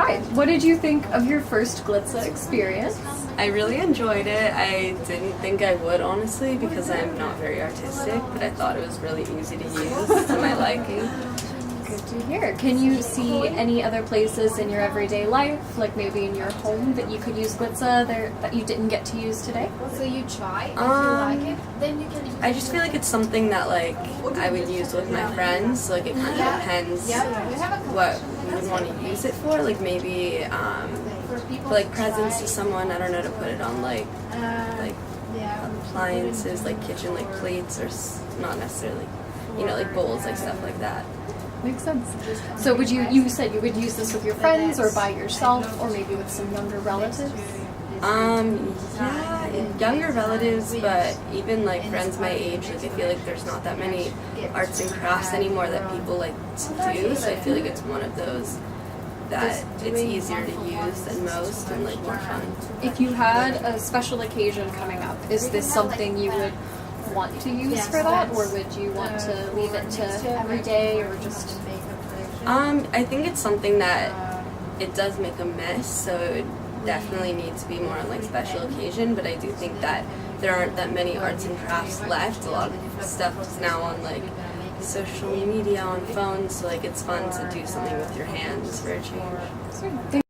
Hi, what did you think of your first Glitza experience? I really enjoyed it. I didn't think I would, honestly, because I'm not very artistic, but I thought it was really easy to use to my liking. Good to hear. Can you see any other places in your everyday life, like maybe in your home, that you could use Glitza there that you didn't get to use today? So you try, if you like it, then you can use it. I just feel like it's something that like I would use with my friends. Like it kind of depends what we would want to use it for. Like maybe for like presents to someone. I don't know, to put it on like appliances, like kitchen, like plates, or not necessarily, you know, like bowls, like stuff like that. Makes sense. So would you said you would use this with your friends or by yourself or maybe with some younger relatives? Yeah, younger relatives, but even like friends my age, like I feel like there's not that many arts and crafts anymore that people like to do, so I feel like it's one of those that it's easier to use than most and like more fun. If you had a special occasion coming up, is this something you would want to use for that, or would you want to leave it to every day, or just? I think it's something that it does make a mess, so it would definitely need to be more on like special occasion. But I do think that there aren't that many arts and crafts left. A lot of stuff is now on like social media, on phones, so like it's fun to do something with your hands for a change.